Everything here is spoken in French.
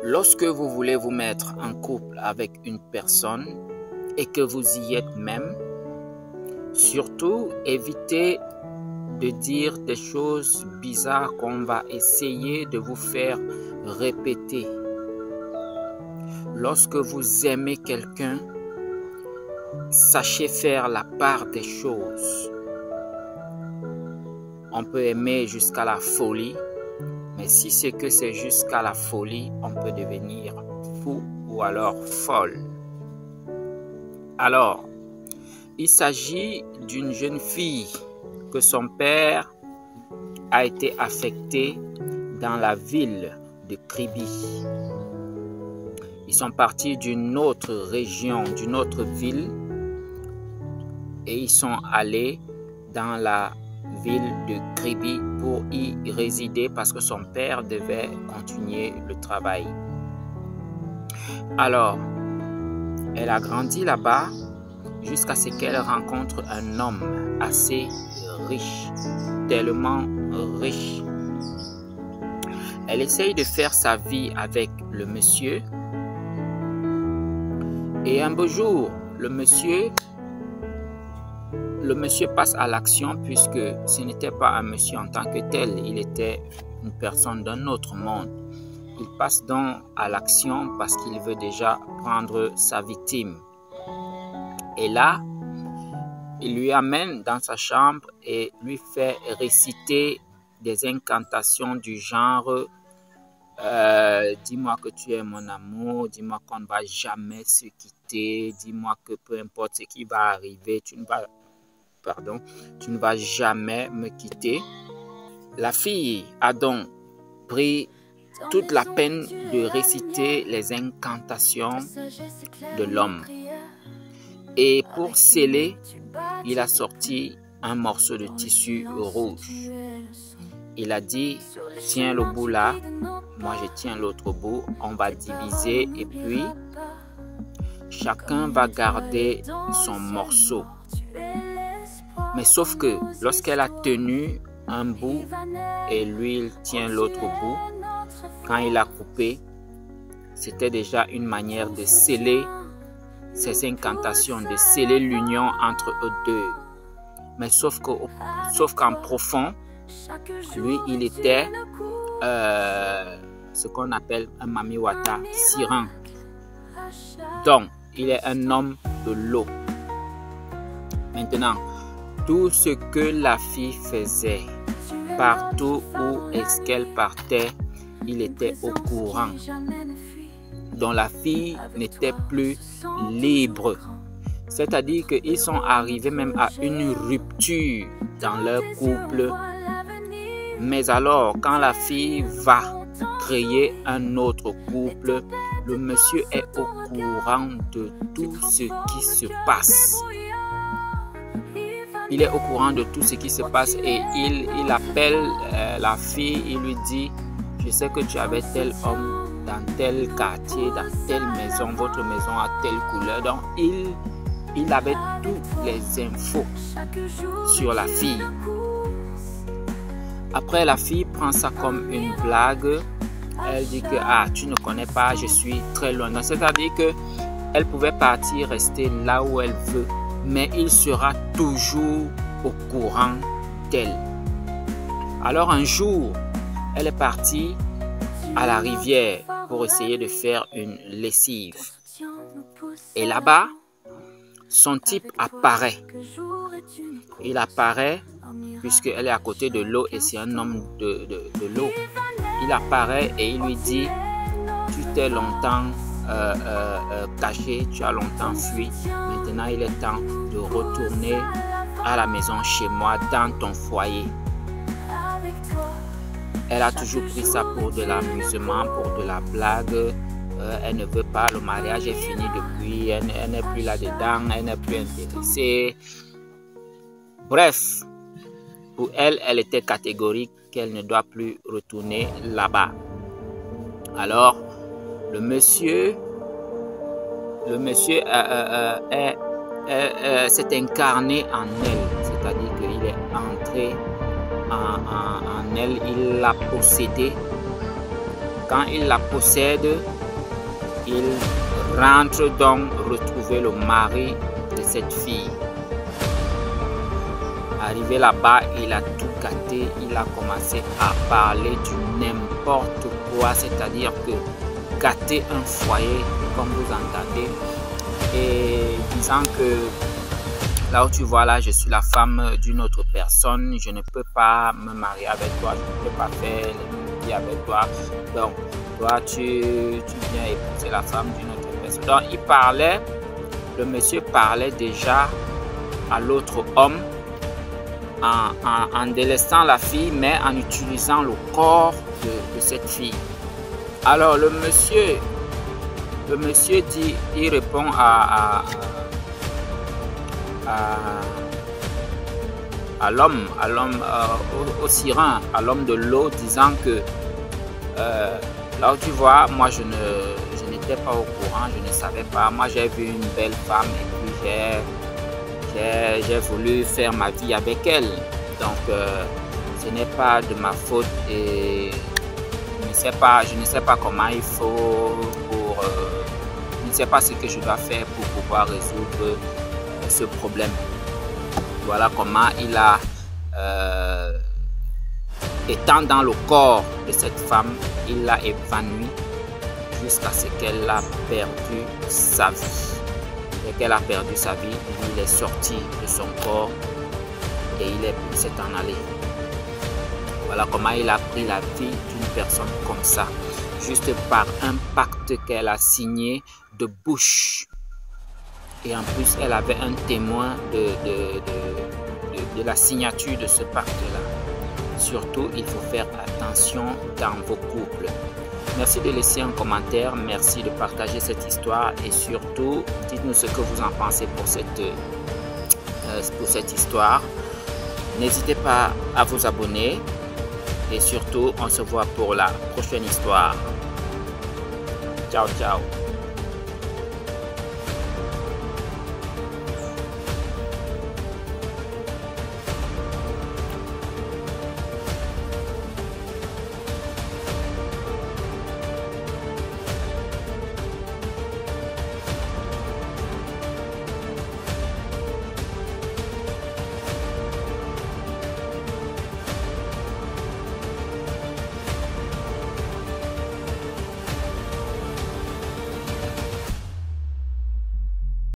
Lorsque vous voulez vous mettre en couple avec une personne et que vous y êtes même, surtout évitez de dire des choses bizarres qu'on va essayer de vous faire répéter. Lorsque vous aimez quelqu'un, sachez faire la part des choses. On peut aimer jusqu'à la folie, mais si c'est que c'est jusqu'à la folie, on peut devenir fou ou alors folle. Alors, il s'agit d'une jeune fille que son père a été affecté dans la ville de Kribi. Ils sont partis d'une autre région, d'une autre ville, et ils sont allés dans la ville de Kribi pour y résider parce que son père devait continuer le travail. Alors, elle a grandi là-bas jusqu'à ce qu'elle rencontre un homme assez riche, tellement riche. Elle essaye de faire sa vie avec le monsieur. Et un beau jour, le monsieur passe à l'action puisque ce n'était pas un monsieur en tant que tel, il était une personne d'un autre monde. Il passe donc à l'action parce qu'il veut déjà prendre sa victime. Et là, il lui amène dans sa chambre et lui fait réciter des incantations du genre dis-moi que tu es mon amour, dis-moi qu'on ne va jamais se quitter, dis-moi que peu importe ce qui va arriver, tu ne vas jamais me quitter. La fille a donc pris toute la peine de réciter les incantations de l'homme. Et pour sceller, il a sorti un morceau de tissu rouge. Il a dit, tiens le bout là, moi je tiens l'autre bout, on va diviser et puis chacun va garder son morceau. Mais sauf que lorsqu'elle a tenu un bout et lui il tient l'autre bout, quand il a coupé, c'était déjà une manière de sceller ces incantations, de sceller l'union entre eux deux. Mais sauf qu'en profond, lui, il était ce qu'on appelle un mamiwata, siran. Donc, il est un homme de l'eau. Maintenant, tout ce que la fille faisait, partout où est-ce qu'elle partait, il était au courant. Donc, la fille n'était plus libre. C'est-à-dire qu'ils sont arrivés même à une rupture dans leur couple. Mais alors, quand la fille va créer un autre couple, le monsieur est au courant de tout ce qui se passe. Il est au courant de tout ce qui se passe et il appelle la fille, il lui dit, je sais que tu avais tel homme dans tel quartier, dans telle maison, votre maison a telle couleur. Donc, il avait toutes les infos sur la fille. Après, la fille prend ça comme une blague. Elle dit que tu ne connais pas, je suis très loin. C'est-à-dire qu'elle pouvait partir, rester là où elle veut, mais il sera toujours au courant d'elle. Alors un jour, elle est partie à la rivière pour essayer de faire une lessive. Et là-bas, son type apparaît. Il apparaît puisqu'elle est à côté de l'eau et c'est un homme de l'eau. Il apparaît et il lui dit, tu t'es longtemps caché, tu as longtemps fui. Maintenant, il est temps de retourner à la maison chez moi, dans ton foyer. Elle a toujours pris ça pour de l'amusement, pour de la blague. Elle ne veut pas, le mariage est fini depuis, elle n'est plus là-dedans, elle n'est plus intéressée. Bref, pour elle, elle était catégorique qu'elle ne doit plus retourner là-bas. Alors, le monsieur s'est incarné en elle, c'est-à-dire qu'il est entré en elle, il l'a possédée. Quand il la possède, Il rentre donc retrouver le mari de cette fille. Arrivé là-bas, il a tout gâté, il a commencé à parler du n'importe quoi, c'est-à-dire que gâter un foyer, comme vous entendez, et disant que là où tu vois là, je suis la femme d'une autre personne, je ne peux pas me marier avec toi, je ne peux pas faire les vie avec toi, donc toi tu viens épouser la femme d'une autre personne. Donc il parlait, le monsieur parlait déjà à l'autre homme, en délaissant la fille, mais en utilisant le corps de cette fille. Alors le monsieur dit, il répond à l'homme, au sirin, à l'homme de l'eau, disant que là où tu vois, moi je n'étais pas au courant, je ne savais pas. Moi j'ai vu une belle femme et puis j'ai voulu faire ma vie avec elle. Donc ce n'est pas de ma faute et je ne sais pas comment il faut je ne sais pas ce que je dois faire pour pouvoir résoudre ce problème. Voilà comment il a étant dans le corps de cette femme, il l'a évanouie jusqu'à ce qu'elle a perdu sa vie. Dès qu'elle a perdu sa vie, il est sorti de son corps et il s'est en allé. Voilà comment il a pris la vie d'une personne comme ça, juste par un pacte qu'elle a signé de bouche. Et en plus, elle avait un témoin de la signature de ce pacte-là. Surtout, il faut faire attention dans vos couples. Merci de laisser un commentaire, merci de partager cette histoire et surtout, dites-nous ce que vous en pensez pour cette histoire. N'hésitez pas à vous abonner et surtout, on se voit pour la prochaine histoire. Ciao, ciao.